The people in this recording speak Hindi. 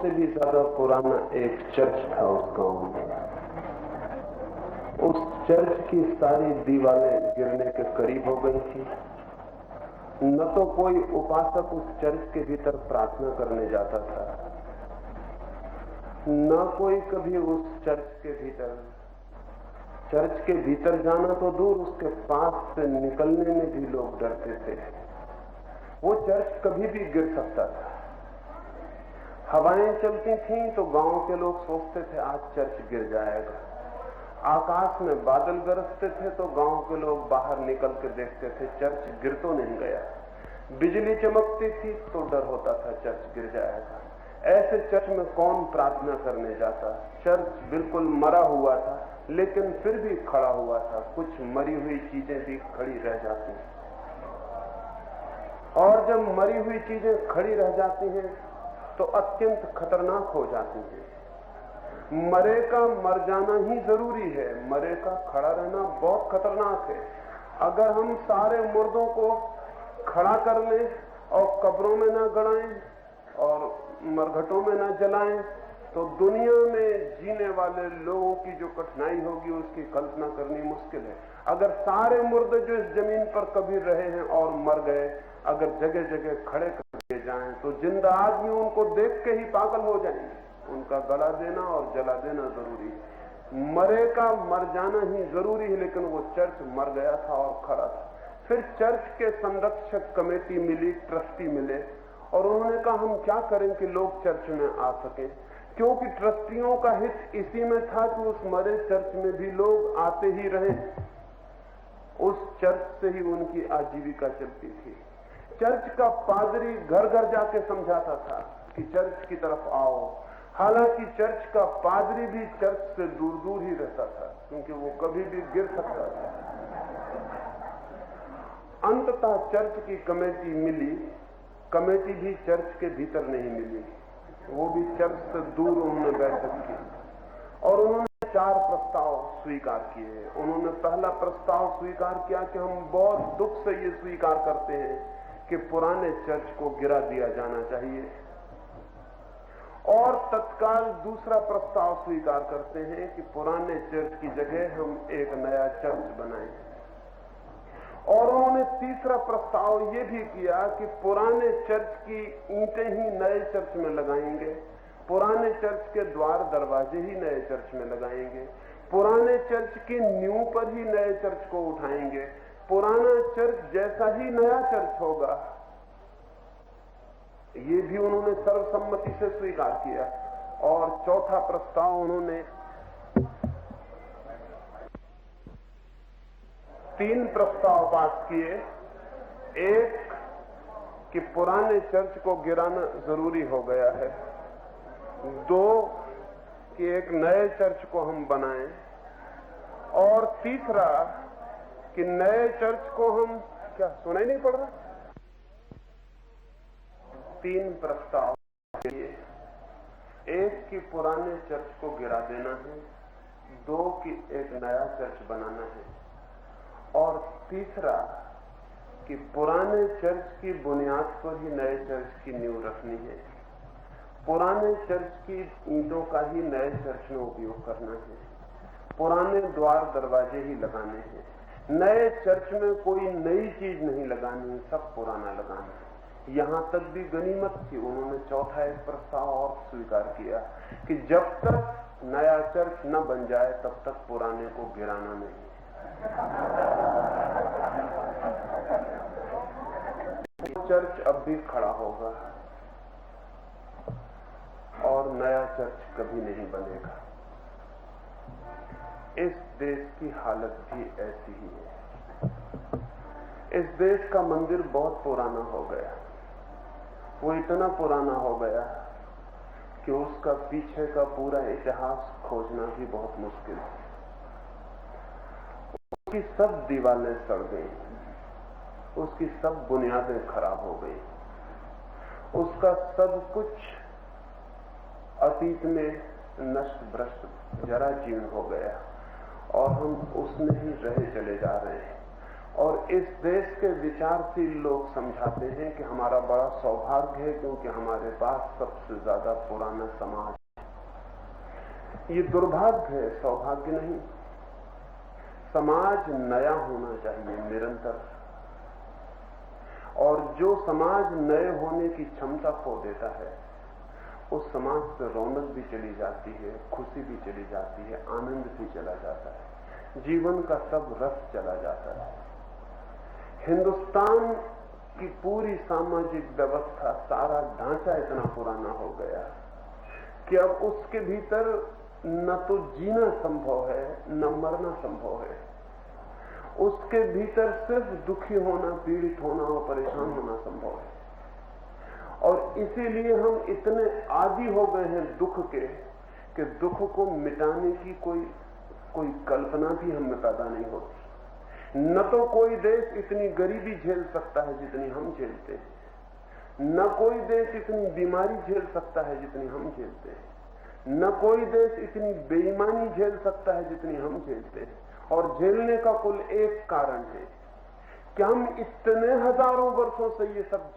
से भी ज्यादा पुराना एक चर्च था उस गांव में। उस चर्च की सारी दीवारें गिरने के करीब हो गई थी। न तो कोई उपासक उस चर्च के भीतर प्रार्थना करने जाता था, न कोई कभी उस चर्च के भीतर जाना तो दूर, उसके पास से निकलने में भी लोग डरते थे। वो चर्च कभी भी गिर सकता था। हवाएं चलती थीं तो गांव के लोग सोचते थे आज चर्च गिर जाएगा। आकाश में बादल गरजते थे तो गांव के लोग बाहर निकल के देखते थे चर्च गिर तो नहीं गया। बिजली चमकती थी तो डर होता था चर्च गिर जाएगा। ऐसे चर्च में कौन प्रार्थना करने जाता। चर्च बिल्कुल मरा हुआ था, लेकिन फिर भी खड़ा हुआ था। कुछ मरी हुई चीजें भी खड़ी रह जाती हैं, और जब मरी हुई चीजें खड़ी रह जाती हैं तो अत्यंत खतरनाक हो जाती हैं। मरे का मर जाना ही जरूरी है, मरे का खड़ा रहना बहुत खतरनाक है। अगर हम सारे मुर्दों को खड़ा कर लें और कब्रों में ना गड़ाएं और मरघटों में ना जलाएं तो दुनिया में जीने वाले लोगों की जो कठिनाई होगी उसकी कल्पना करनी मुश्किल है। अगर सारे मुर्दे जो इस जमीन पर कभी रहे हैं और मर गए अगर जगह जगह खड़े कर दिए जाएं तो जिंदा आदमी उनको देख के ही पागल हो जाएंगे। उनका गला देना और जला देना जरूरी है। मरे का मर जाना ही जरूरी है, लेकिन वो चर्च मर गया था और खड़ा था। फिर चर्च के संरक्षक कमेटी मिली, ट्रस्टी मिले, और उन्होंने कहा हम क्या करें कि लोग चर्च में आ सके, क्योंकि ट्रस्टियों का हित इसी में था कि उस मरे चर्च में भी लोग आते ही रहे। उस चर्च से ही उनकी आजीविका चलती थी। चर्च का पादरी घर घर जाके समझाता था कि चर्च की तरफ आओ। हालांकि चर्च का पादरी भी चर्च से दूर दूर ही रहता था, क्योंकि वो कभी भी गिर सकता था। अंततः चर्च की कमेटी मिली। कमेटी भी चर्च के भीतर नहीं मिली, वो भी चर्च से दूर उन्होंने बैठक की और उन्होंने 4 प्रस्ताव स्वीकार किए। उन्होंने पहला प्रस्ताव स्वीकार किया कि हम बहुत दुख से ये स्वीकार करते हैं कि पुराने चर्च को गिरा दिया जाना चाहिए, और तत्काल दूसरा प्रस्ताव स्वीकार करते हैं कि पुराने चर्च की जगह हम एक नया चर्च बनाएं। और उन्होंने तीसरा प्रस्ताव ये भी किया कि पुराने चर्च की ईंटें ही नए चर्च में लगाएंगे, पुराने चर्च के द्वार दरवाजे ही नए चर्च में लगाएंगे, पुराने चर्च की नींव पर ही नए चर्च को उठाएंगे, पुराना चर्च जैसा ही नया चर्च होगा। ये भी उन्होंने सर्वसम्मति से स्वीकार किया। और चौथा प्रस्ताव उन्होंने 3 प्रस्ताव पास किए। एक कि पुराने चर्च को गिराना जरूरी हो गया है, 2 कि एक नए चर्च को हम बनाएं, और तीसरा कि नए चर्च को हम क्या सुनाई नहीं पड़ रहा 3 प्रस्ताव किए। एक कि पुराने चर्च को गिरा देना है, 2 कि एक नया चर्च बनाना है, और तीसरा कि पुराने चर्च की बुनियाद पर ही नए चर्च की नींव रखनी है, पुराने चर्च की ईंटों का ही नए चर्च में उपयोग करना है, पुराने द्वार दरवाजे ही लगाने हैं, नए चर्च में कोई नई चीज नहीं लगानी, सब पुराना लगाना है। यहां तक भी गनीमत थी, उन्होंने चौथा एक प्रस्ताव और स्वीकार किया कि जब तक नया चर्च न बन जाए तब तक पुराने को गिराना नहीं। चर्च अब भी खड़ा होगा और नया चर्च कभी नहीं बनेगा। इस देश की हालत भी ऐसी ही है। इस देश का मंदिर बहुत पुराना हो गया, वो इतना पुराना हो गया कि उसका पीछे का पूरा इतिहास खोजना भी बहुत मुश्किल है। उसकी सब दीवारें सड़ गई, उसकी सब बुनियादें खराब हो गई, उसका सब कुछ अतीत में नष्ट भ्रष्ट जरा जीर्ण हो गया और हम उसमें ही रहे चले जा रहे हैं। और इस देश के विचारशील लोग समझाते हैं कि हमारा बड़ा सौभाग्य है क्योंकि हमारे पास सबसे ज्यादा पुराना समाज है। ये दुर्भाग्य है, सौभाग्य नहीं। समाज नया होना चाहिए निरंतर, और जो समाज नए होने की क्षमता खो देता है उस समाज से रौनक भी चली जाती है, खुशी भी चली जाती है, आनंद भी चला जाता है, जीवन का सब रस चला जाता है। हिंदुस्तान की पूरी सामाजिक व्यवस्था, सारा ढांचा इतना पुराना हो गया कि अब उसके भीतर न तो जीना संभव है न मरना संभव है। उसके भीतर सिर्फ दुखी होना, पीड़ित होना और परेशान होना संभव है। और इसीलिए हम इतने आदी हो गए हैं दुख के कि दुख को मिटाने की कोई कल्पना भी हम में पैदा नहीं होती। न तो कोई देश इतनी गरीबी झेल सकता है जितनी हम झेलते हैं, न कोई देश इतनी बीमारी झेल सकता है जितनी हम झेलते हैं, न कोई देश इतनी बेईमानी झेल सकता है जितनी हम झेलते हैं। और झेलने का कुल एक कारण है कि हम इतने हजारों वर्षों से ये सब